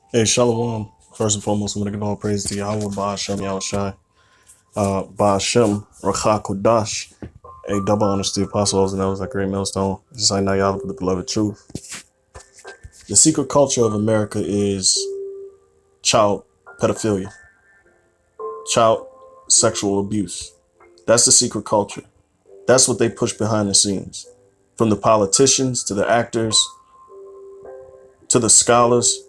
Hey, Shalom. First and foremost, I'm going to give all praise to Yahweh, Ba'ashem, Yahushai, Ba'ashem, Racha Kodash. A double honors to the apostles, and that was that great millstone. Just like now, Yahweh for the beloved truth. The secret culture of America is child pedophilia, child sexual abuse. That's the secret culture. That's what they push behind the scenes. From the politicians to the actors to the scholars.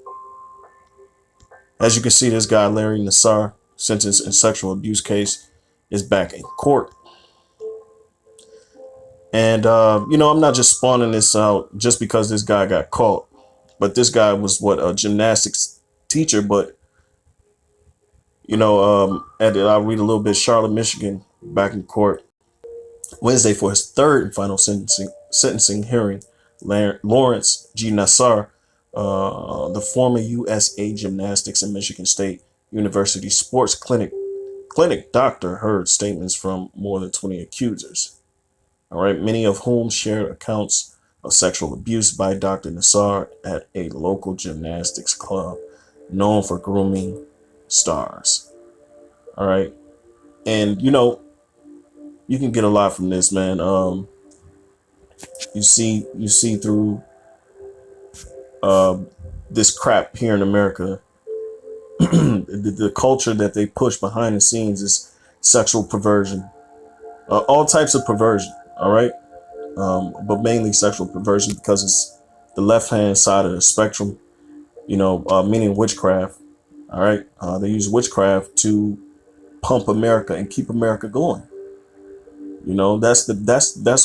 As you can see, this guy, Larry Nassar, sentenced in sexual abuse case, is back in court. And, I'm not just spawning this out just because this guy got caught. But this guy was a gymnastics teacher. But, and I'll read a little bit. Charlotte, Michigan, back in court Wednesday for his third and final sentencing hearing. Lawrence G. Nassar, the former USA Gymnastics and Michigan State University Sports Clinic doctor, heard statements from more than 20 accusers. All right, many of whom shared accounts of sexual abuse by Dr. Nassar at a local gymnastics club known for grooming stars. All right, and you can get a lot from this, man. You see through uh, this crap here in America, the culture that they push behind the scenes is sexual perversion, all types of perversion. All right. But mainly sexual perversion because it's the left hand side of the spectrum, meaning witchcraft. All right. They use witchcraft to pump America and keep America going. That's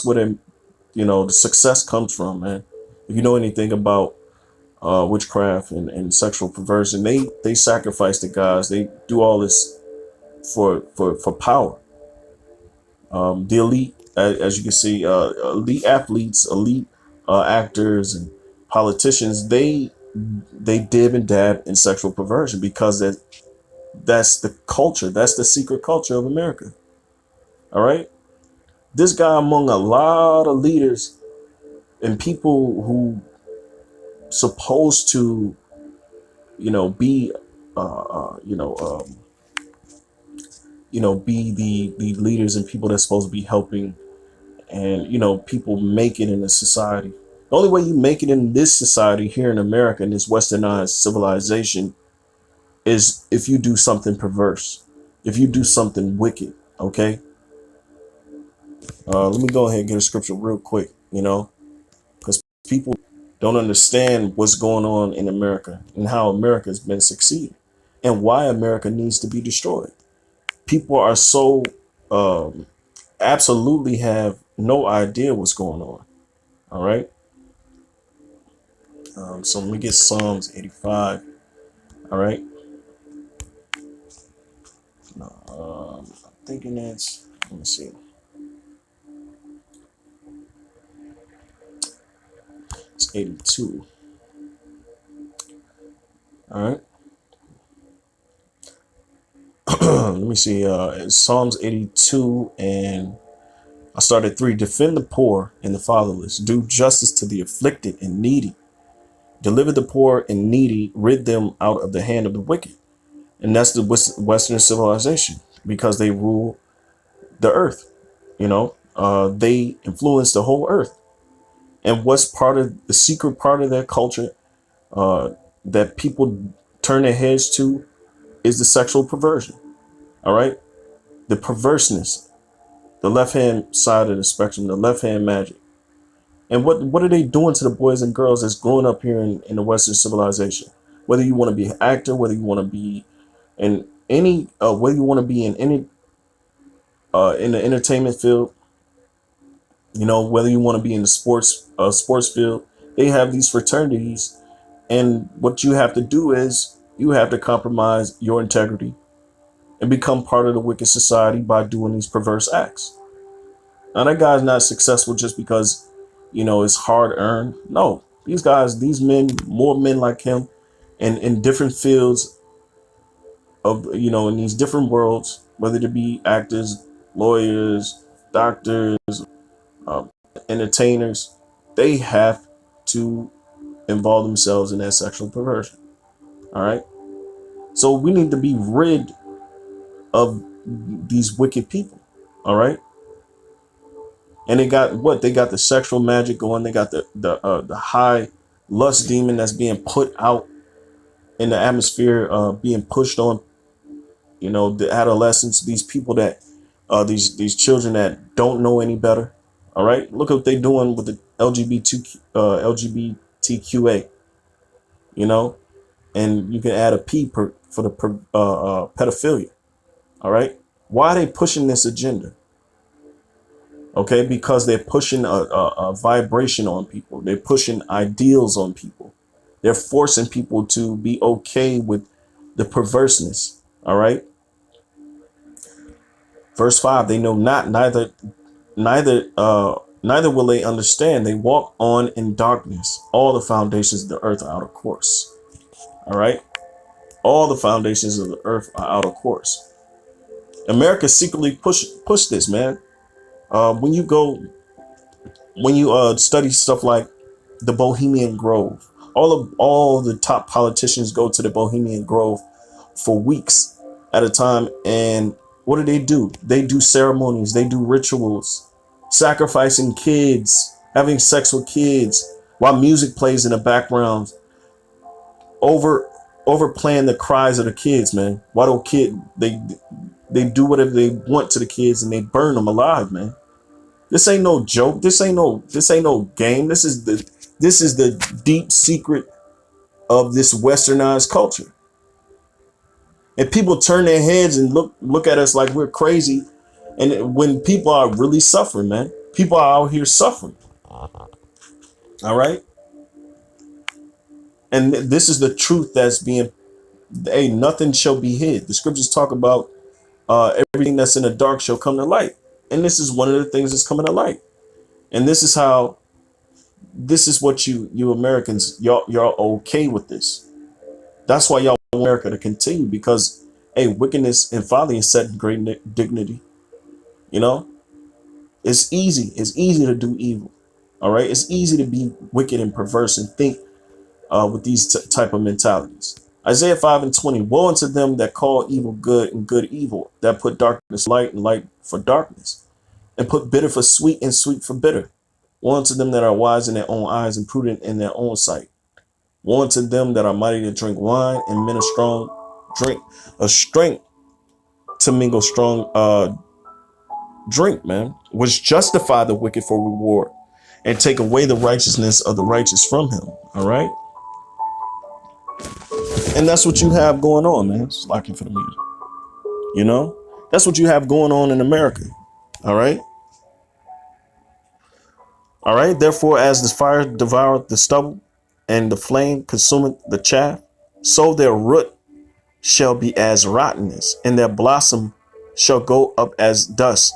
what the success comes from, man. If you know anything about witchcraft and sexual perversion, they sacrifice the guys. They do all this for power. The elite, as you can see, elite athletes, elite actors, and politicians, they dib and dab in sexual perversion because that's the culture. That's the secret culture of America. All right. This guy, among a lot of leaders and people who supposed to, be, be the leaders and people that's supposed to be helping and people make it in the society. The only way you make it in this society here in America, in this westernized civilization, is if you do something perverse, if you do something wicked. Okay. Let me go ahead and get a scripture real quick, because people don't understand what's going on in America and how America has been succeeding and why America needs to be destroyed. People are so absolutely have no idea what's going on. All right. So let me get Psalms 85. All right. I'm thinking let me see. It's 82. All right. Let me see. It's Psalms 82, and I started 3. Defend the poor and the fatherless. Do justice to the afflicted and needy. Deliver the poor and needy. Rid them out of the hand of the wicked. And that's the Western civilization because they rule the earth. They influence the whole earth. And what's part of the secret part of their culture that people turn their heads to is the sexual perversion. All right. The perverseness, the left hand side of the spectrum, the left hand magic. And what are they doing to the boys and girls that's growing up here in the Western civilization? Whether you want to be an actor, whether you want to be in any, whether you want to be in any, in the entertainment field, whether you want to be in the sports field, they have these fraternities, and what you have to do is you have to compromise your integrity and become part of the wicked society by doing these perverse acts. Now that guy's not successful just because it's hard earned. No, these guys, these men, more men like him, and in different fields of in these different worlds, whether it be actors, lawyers, doctors, um, entertainers, they have to involve themselves in that sexual perversion. All right. So we need to be rid of these wicked people. All right. And they got what? They got the sexual magic going. They got the high lust demon that's being put out in the atmosphere, being pushed on, the adolescents, these people that these children that don't know any better. All right. Look at what they're doing with the LGBTQA, you know, and you can add a P for the pedophilia. All right. Why are they pushing this agenda? Okay, because they're pushing a vibration on people. They're pushing ideals on people. They're forcing people to be okay with the perverseness. All right. Verse 5, they know not, neither will they understand. They walk on in darkness. All the foundations of the earth are out of course. All right. All the foundations of the earth are out of course. America secretly push this, man. When you study stuff like the Bohemian Grove, all the top politicians go to the Bohemian Grove for weeks at a time, and what do? They do ceremonies, they do rituals, sacrificing kids, having sex with kids, while music plays in the background, over overplaying the cries of the kids, man. Why don't kid they do whatever they want to the kids and they burn them alive, man. This ain't no joke. This ain't no game. This is the deep secret of this westernized culture. And people turn their heads and look at us like we're crazy. And when people are really suffering, man, people are out here suffering. All right. And this is the truth that's being, hey, nothing shall be hid. The scriptures talk about everything that's in the dark shall come to light. And this is one of the things that's coming to light. And this is what you Americans, y'all okay with this. That's why y'all want America to continue, because hey, wickedness and folly is set in great dignity. You know, it's easy. It's easy to do evil. All right. It's easy to be wicked and perverse and think with these type of mentalities. Isaiah 5:20. Woe unto them that call evil good and good evil, that put darkness light and light for darkness, and put bitter for sweet and sweet for bitter. Woe unto them that are wise in their own eyes and prudent in their own sight. Woe unto them that are mighty to drink wine, and men of strong drink a strength to mingle strong drink, man, which justify the wicked for reward and take away the righteousness of the righteous from him. All right. And that's what you have going on, man. It's locking for the music. You know, that's what you have going on in America. All right. All right. Therefore, as the fire devoureth the stubble and the flame consumeth the chaff, so their root shall be as rottenness, and their blossom shall go up as dust,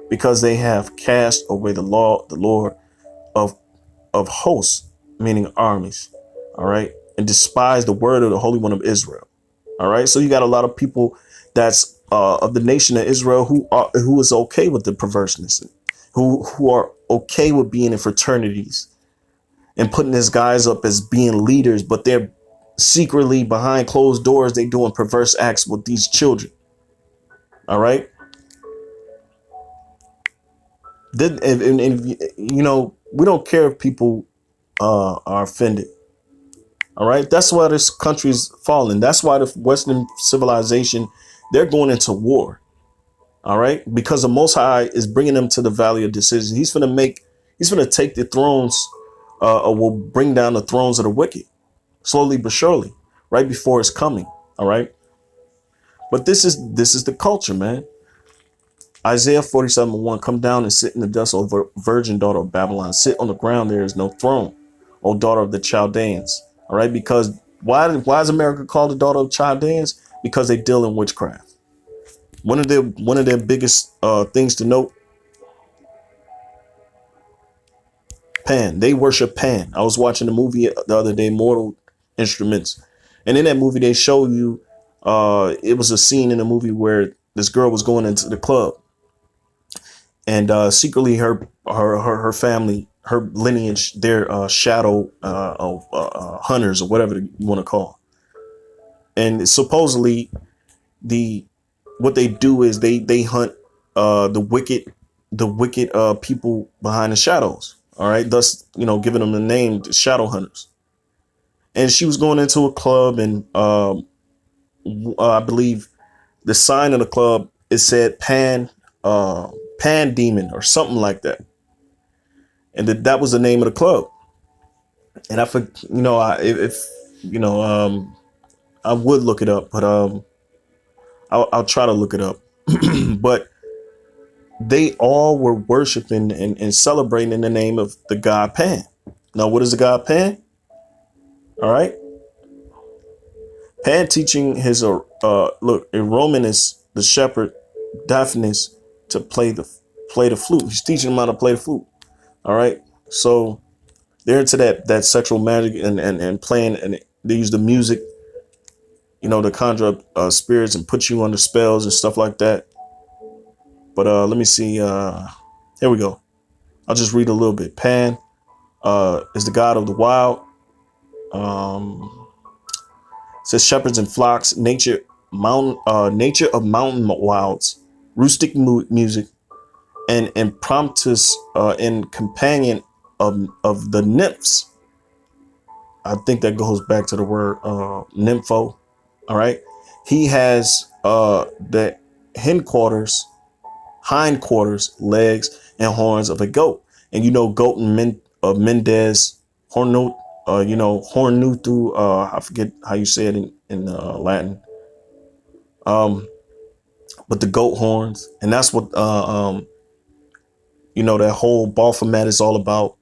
because they have cast away the law, the Lord of hosts, meaning armies. All right. And despise the word of the Holy One of Israel. All right. So you got a lot of people that's of the nation of Israel who is okay with the perverseness, who are okay with being in fraternities and putting these guys up as being leaders, but they're secretly behind closed doors. They doing perverse acts with these children. All right. Then, and, we don't care if people are offended. All right. That's why this country's falling. That's why the Western civilization, they're going into war. All right. Because the Most High is bringing them to the valley of decision. He's going to take the thrones, or will bring down the thrones of the wicked slowly but surely, right before it's coming. All right. But this is the culture, man. Isaiah 47:1, come down and sit in the dust, O virgin daughter of Babylon. Sit on the ground, there is no throne, O daughter of the Chaldeans. All right, because why is America called the daughter of Chaldeans? Because they deal in witchcraft. One of their biggest things to note, Pan. They worship Pan. I was watching a movie the other day, Mortal Instruments, and in that movie they show you it was a scene in the movie where this girl was going into the club, and secretly her family, her lineage, they're shadow hunters or whatever you want to call. And supposedly the what they do is they hunt the wicked people behind the shadows. All right, thus giving them the name the shadow hunters. And she was going into a club, and I believe the sign of the club, it said Pan Demon or something like that, and that was the name of the club. And I for if I would look it up, but I'll try to look it up. But they all were worshiping and celebrating in the name of the god Pan. Now, what is the god Pan? All right, Pan teaching his look in Romanus the shepherd Daphnis to play the flute. He's teaching him how to play the flute. All right, so they're into that sexual magic and playing, and they use the music, to conjure up spirits and put you under spells and stuff like that. But let me see. Here we go. I'll just read a little bit. Pan is the god of the wild. Says shepherds and flocks, nature of mountain wilds, rustic music, and impromptus and companion of the nymphs. I think that goes back to the word nympho. All right. He has the hindquarters, legs, and horns of a goat. And goat and Mendes, hornut, hornuthu, I forget how you say it in Latin. But the goat horns, and that's what that whole Baphomet is all about,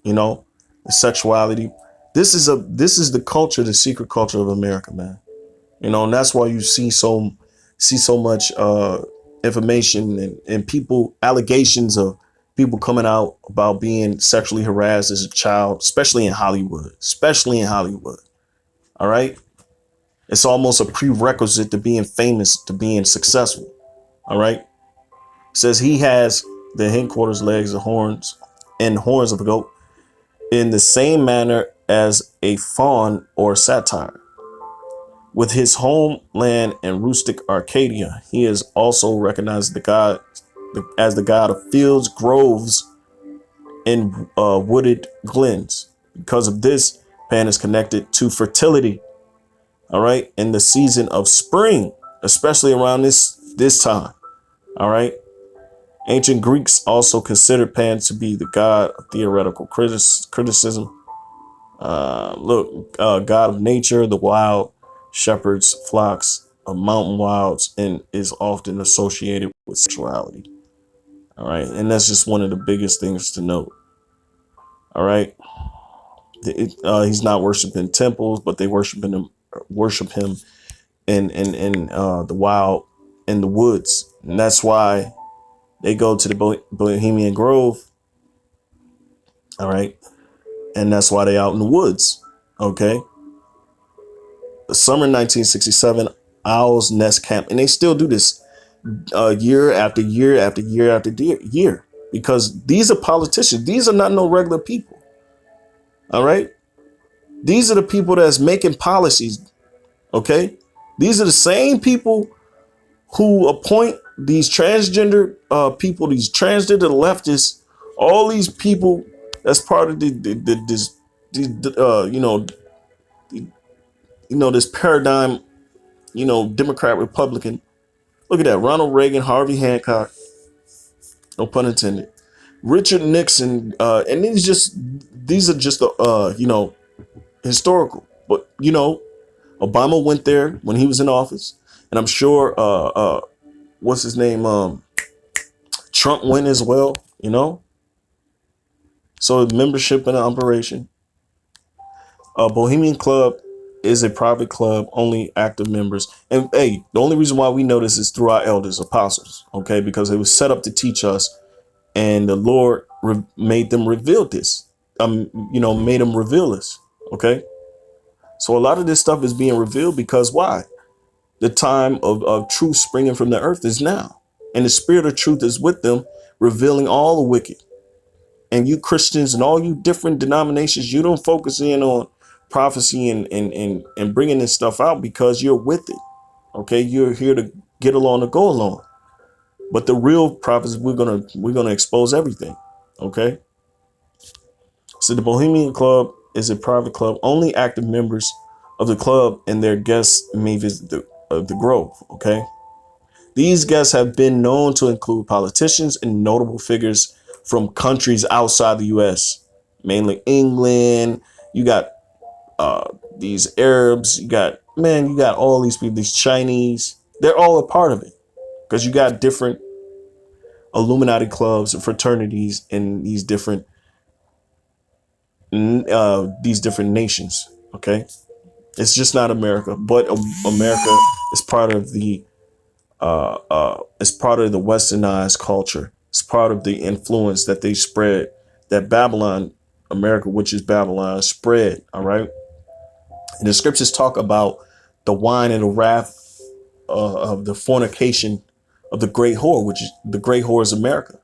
the sexuality. This is the culture, the secret culture of America, man. And that's why you see so much information and people, allegations of people coming out about being sexually harassed as a child, especially in Hollywood. All right. It's almost a prerequisite to being famous, to being successful. All right. It says he has the hindquarters, legs, the horns, and horns of a goat in the same manner as a faun or satyr. With his homeland in rustic Arcadia, he is also recognized as the god of fields, groves, and wooded glens. Because of this, Pan is connected to fertility. All right, in the season of spring, especially around this time. All right. Ancient Greeks also considered Pan to be the god of theoretical criticism. God of nature, the wild, shepherds, flocks, of mountain wilds, and is often associated with sexuality. All right, and that's just one of the biggest things to note. All right, he's not worshiping temples, but they worship him in the wild, in the woods, and that's why they go to the Bohemian Grove. All right, and that's why they out in the woods. Okay. The summer 1967 Owl's Nest Camp, and they still do this year after year after year after year, because these are politicians. These are not no regular people. All right. These are the people that's making policies. Okay. These are the same people who appoint these transgender people, these transgender leftists, all these people that's part of this paradigm, Democrat, Republican. Look at that. Ronald Reagan, Harvey Hancock, no pun intended, Richard Nixon. And these are just, historical. But, Obama went there when he was in office. And I'm sure, what's his name? Trump went as well, So membership in an operation. Bohemian Club is a private club, only active members. And hey, the only reason why we know this is through our elders, apostles, okay? Because it was set up to teach us, and the Lord made them reveal this. Made them reveal this, okay? So a lot of this stuff is being revealed because why? The time of truth springing from the earth is now. And the spirit of truth is with them, revealing all the wicked. And you Christians and all you different denominations, you don't focus in on prophecy and bringing this stuff out because you're with it. Okay, you're here to get along to go along. But the real prophecy, we're gonna expose everything. Okay. So the Bohemian Club is a private club. Only active members of the club and their guests may visit the Grove. Okay. These guests have been known to include politicians and notable figures from countries outside the U.S., mainly England. You got these Arabs. You got all these people, these Chinese. They're all a part of it because you got different Illuminati clubs and fraternities in these different nations. Okay, it's just not America, but America is part of the it's part of the westernized culture. It's part of the influence that they spread, that Babylon, America, which is Babylon, spread. All right. And the scriptures talk about the wine and the wrath of the fornication of the great whore, which is the great whore is America.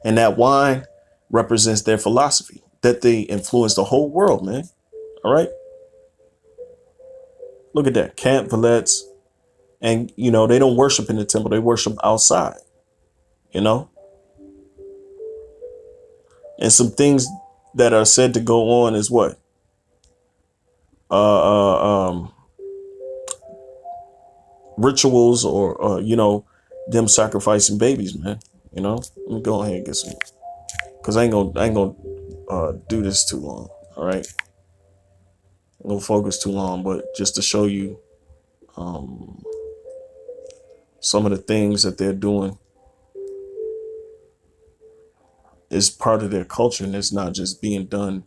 And that wine represents their philosophy that they influence the whole world, man. All right. Look at that. Camp Valettes. And, they don't worship in the temple. They worship outside, you know, and some things that are said to go on is what? Rituals or, them sacrificing babies, man. Let me go ahead and get some, because I ain't gonna do this too long. All right. I'm gonna focus too long, but just to show you some of the things that they're doing is part of their culture, and it's not just being done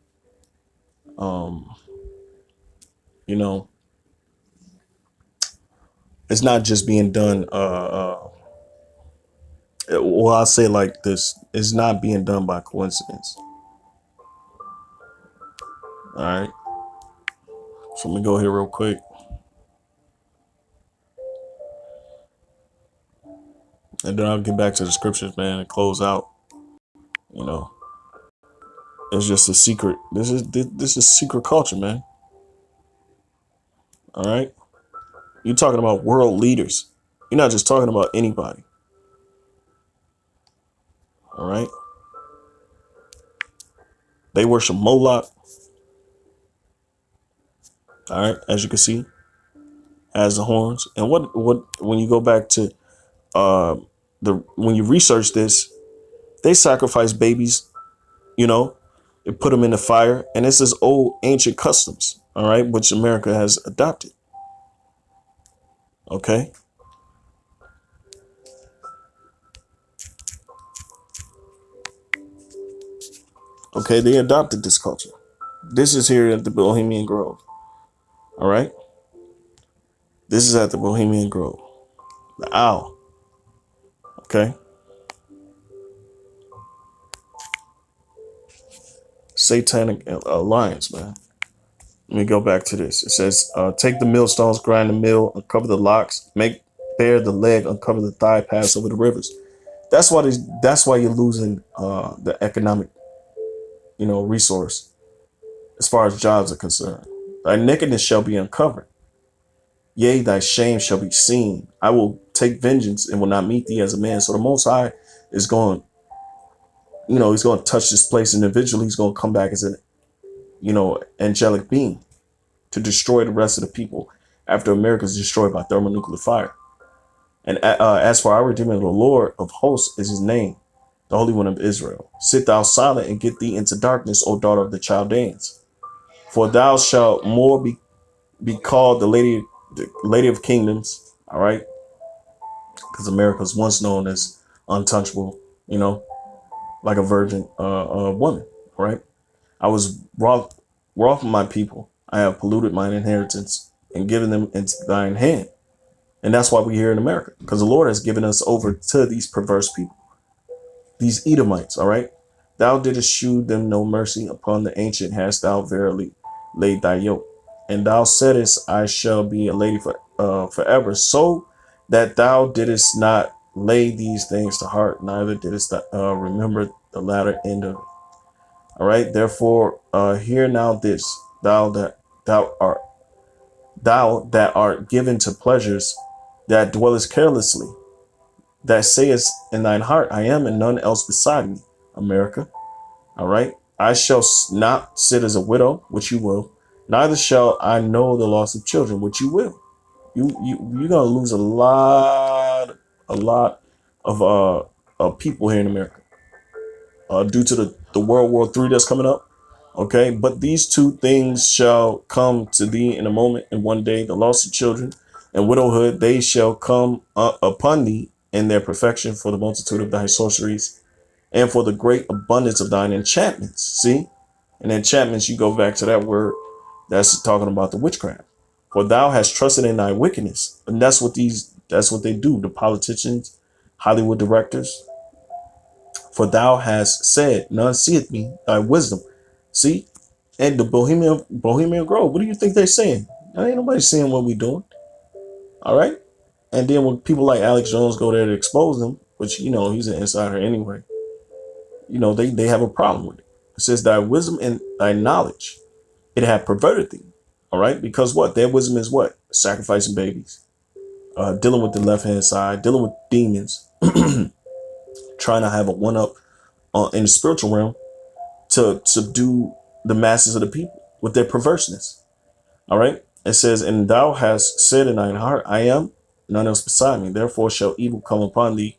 you know it's not just being done well, I'll say it like this, it's not being done by coincidence. All right, so let me go here real quick, and then I'll get back to the scriptures, man, and close out. you know it's just a secret. This is secret culture, man. All right, you're talking about world leaders. You're not just talking about anybody. All right, they worship Moloch. All right, as you can see, has the horns. And what when you go back to when you research this, they sacrifice babies, they put them in the fire, and this is old ancient customs, all right, which America has adopted. Okay. Okay, they adopted this culture. This is here at the Bohemian Grove. All right. This is at the Bohemian Grove. The owl. Okay. Satanic alliance, man. Let me go back to this. It says, take the millstones, grind the mill, uncover the locks, make bare the leg, uncover the thigh, pass over the rivers. That's why you're losing the economic, resource as far as jobs are concerned. Thy nakedness shall be uncovered. Yea, thy shame shall be seen. I will take vengeance and will not meet thee as a man. So the Most High is going, he's going to touch this place individually. He's going to come back as an, angelic being to destroy the rest of the people after America is destroyed by thermonuclear fire. And as for our Redeemer, the Lord of hosts is his name, the Holy One of Israel. Sit thou silent and get thee into darkness, O daughter of the Chaldeans. For thou shalt more be called the lady of kingdoms. All right. Because America was once known as untouchable, like a virgin woman. All right. I was wroth with my people. I have polluted mine inheritance and given them into thine hand. And that's why we're here in America, because the Lord has given us over to these perverse people, these Edomites. All right. Thou didst shew them no mercy. Upon the ancient hast thou verily laid thy yoke. And thou saidest, I shall be a lady forever, so that thou didst not lay these things to heart, neither didst remember the latter end of it. All right. Therefore, hear now this, thou that thou art thou that art given to pleasures, that dwellest carelessly, that sayest in thine heart, I am, and none else beside me. America. All right. I shall not sit as a widow, which you will. Neither shall I know the loss of children, which you will. You're gonna lose a lot of people here in America due to the World War III that's coming up. Okay, but these two things shall come to thee in a moment, and one day the loss of children and widowhood, they shall come upon thee in their perfection, for the multitude of thy sorceries and for the great abundance of thine enchantments. See, and enchantments, you go back to that word that's talking about the witchcraft. For thou hast trusted in thy wickedness, and that's what they do. The politicians, Hollywood directors. For thou hast said, none seeth me, thy wisdom. See, and the Bohemian Grove. What do you think they're saying? Ain't nobody seeing what we doing. All right. And then when people like Alex Jones go there to expose them, which he's an insider anyway, they have a problem with it. It says thy wisdom and thy knowledge, it had perverted thee. All right. Because what? Their wisdom is what? Sacrificing babies, dealing with the left hand side, dealing with demons, trying to have a one up in the spiritual realm to subdue the masses of the people with their perverseness. All right. It says, and thou hast said in thine heart, I am, none else beside me. Therefore shall evil come upon thee.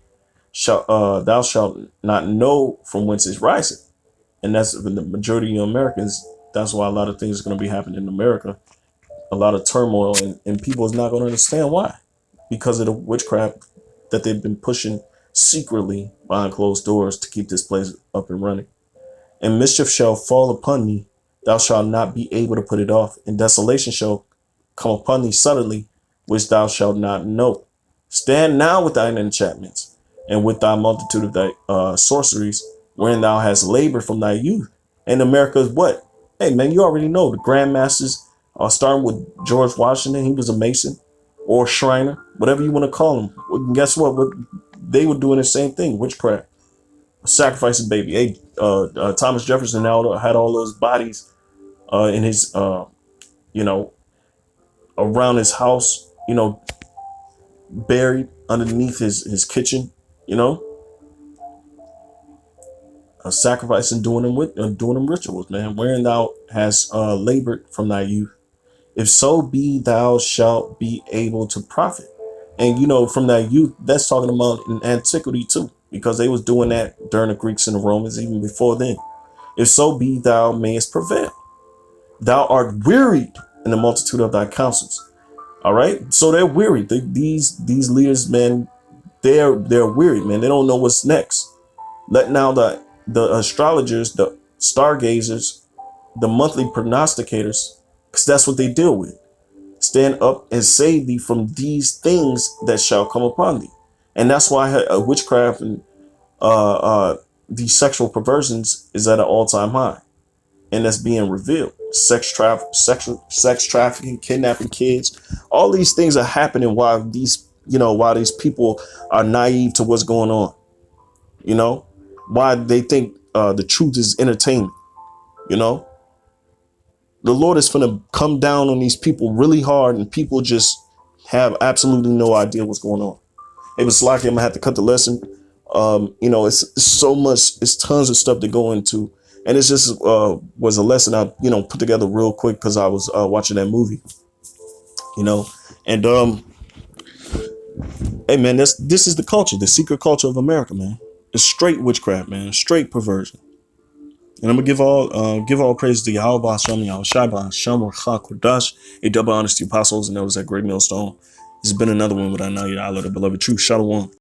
Thou shalt not know from whence it riseth. And that's the majority of Americans. That's why a lot of things are going to be happening in America. A lot of turmoil, and people is not going to understand why, because of the witchcraft that they've been pushing secretly behind closed doors to keep this place up and running. And mischief shall fall upon thee, thou shalt not be able to put it off, and desolation shall come upon thee suddenly, which thou shalt not know. Stand now with thine enchantments, and with thy multitude of thy sorceries, wherein thou hast labored from thy youth. And America is what? Hey man, you already know the grandmasters, starting with George Washington. He was a Mason or Shriner, whatever you want to call him. Well, guess what? They were doing the same thing, witchcraft, sacrificing baby. Hey, Thomas Jefferson now had all those bodies in his, around his house, buried underneath his kitchen, you know, sacrificing, doing them rituals, man. Wherein thou hast labored from thy youth, if so be thou shalt be able to profit. And from thy youth, that's talking about in antiquity too, because they was doing that during the Greeks and the Romans, even before then. If so be thou mayest prevail. Thou art wearied in the multitude of thy counsels. All right. So they're wearied. These leaders, man, they're wearied, man. They don't know what's next. Let now the astrologers, the stargazers, the monthly prognosticators, because that's what they deal with, stand up and save thee from these things that shall come upon thee. And that's why witchcraft and these sexual perversions is at an all-time high, and that's being revealed. Sex trafficking, kidnapping kids, all these things are happening while these people are naive to what's going on. Why they think the truth is entertainment. The Lord is going to come down on these people really hard, and people just have absolutely no idea what's going on. It was like I'm gonna have to cut the lesson. It's so much, it's tons of stuff to go into. And it's just was a lesson I, put together real quick because I was watching that movie, and hey man, this is the culture, the secret culture of America, man. It's straight witchcraft, man, straight perversion. And I'm gonna give all praise to Yahweh Shem Yahushua Shem Kodash, a double honesty apostles, and those at Great Millstone. This has been another one with Allah, the beloved truth. Shalom.